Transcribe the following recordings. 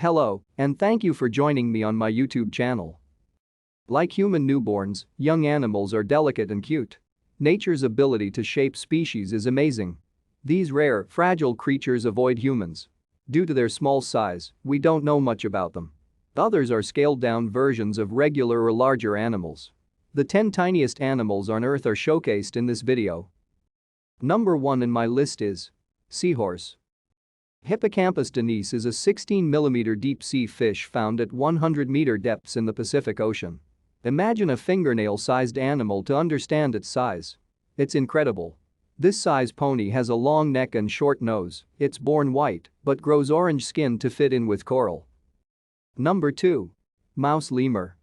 Hello, and thank you for joining me on my YouTube channel. Like human newborns, young animals are delicate and cute. Nature's ability to shape species is amazing. These rare, fragile creatures avoid humans. Due to their small size, we don't know much about them. Others are scaled-down versions of regular or larger animals. The 10 tiniest animals on Earth are showcased in this video. Number 1 in my list is Seahorse. Hippocampus Tiniest is a 16mm deep-sea fish found at 100-meter depths in the Pacific Ocean. Imagine a fingernail-sized animal to understand its size. It's incredible. This size pony has a long neck and short nose. It's born white but grows orange skin to fit in with coral. Number 2. Mouse lemur.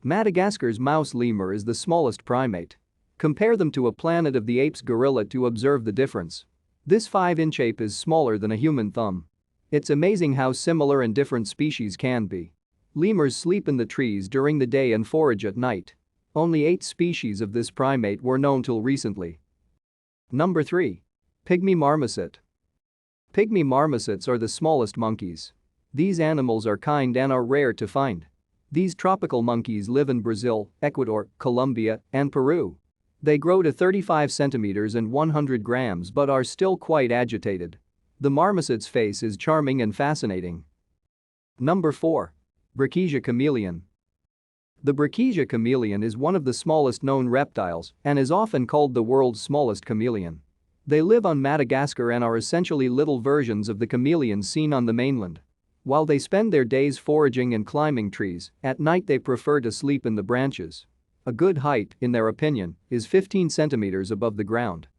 Madagascar's mouse lemur is the smallest primate. Compare them to a Planet of the Apes gorilla to observe the difference. This 5-inch ape is smaller than a human thumb. It's amazing how similar and different species can be. Lemurs sleep in the trees during the day and forage at night. Only 8 species of this primate were known till recently. Number 3. Pygmy marmoset. Pygmy marmosets are the smallest monkeys. These animals are kind and are rare to find. These tropical monkeys live in Brazil, Ecuador, Colombia, and Peru. They grow to 35 centimeters and 100 grams but are still quite agitated. The marmoset's face is charming and fascinating. Number 4. Brookesia chameleon. The Brookesia chameleon is one of the smallest known reptiles and is often called the world's smallest chameleon. They live on Madagascar and are essentially little versions of the chameleons seen on the mainland. While they spend their days foraging and climbing trees, at night they prefer to sleep in the branches. A good height, in their opinion, is 15 centimeters above the ground.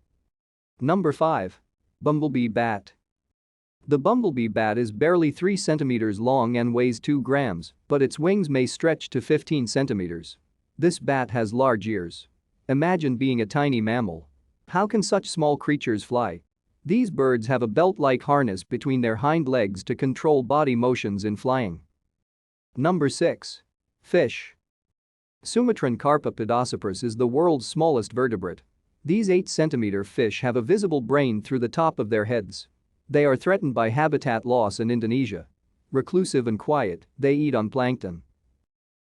Number 5. Bumblebee bat. The bumblebee bat is barely 3 centimeters long and weighs 2 grams, but its wings may stretch to 15 centimeters. This bat has large ears. Imagine being a tiny mammal. How can such small creatures fly? These birds have a belt-like harness between their hind legs to control body motions in flying. Number 6. Fish. Sumatran carpa podocypris is the world's smallest vertebrate. These 8-centimeter fish have a visible brain through the top of their heads. They are threatened by habitat loss in Indonesia. Reclusive and quiet, they eat on plankton.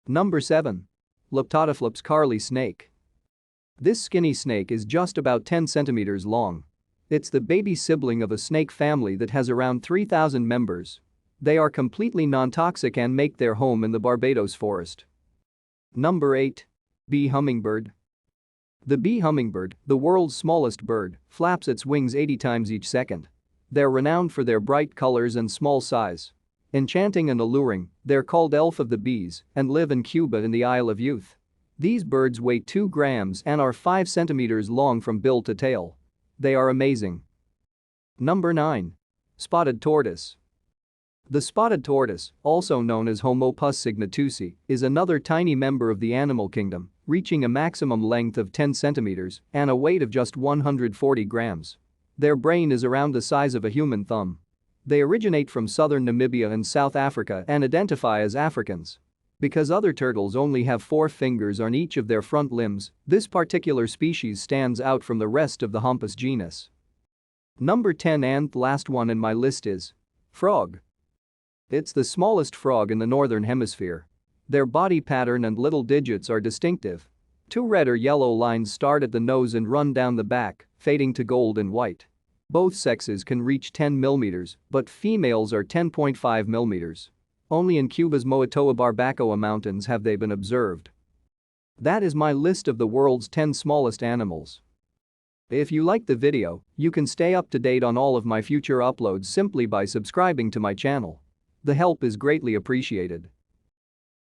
Number 7. Leptodophylaps carly snake. This skinny snake is just about 10 centimeters long. It's the baby sibling of a snake family that has around 3,000 members. They are completely non-toxic and make their home in the Barbados forest. Number 8. Bee hummingbird. The bee hummingbird, the world's smallest bird, flaps its wings 80 times each second. They're renowned for their bright colors and small size. Enchanting and alluring, they're called elf of the bees and live in Cuba in the Isle of Youth. These birds weigh 2 grams and are 5 centimeters long from bill to tail. They are amazing. Number 9. Spotted tortoise. The spotted tortoise, also known as Homopus signatusi, is another tiny member of the animal kingdom, reaching a maximum length of 10 centimeters and a weight of just 140 grams. Their brain is around the size of a human thumb. They originate from southern Namibia and South Africa and identify as Africans. Because other turtles only have 4 fingers on each of their front limbs, this particular species stands out from the rest of the Hompus genus. Number 10 and last one in my list is frog. It's the smallest frog in the northern hemisphere. Their body pattern and little digits are distinctive. 2 red or yellow lines start at the nose and run down the back, fading to gold and white. Both sexes can reach 10 mm, but females are 10.5 mm. Only in Cuba's Moatoa Barbacoa mountains have they been observed. That is my list of the world's 10 smallest animals. If you liked the video, you can stay up to date on all of my future uploads simply by subscribing to my channel. The help is greatly appreciated.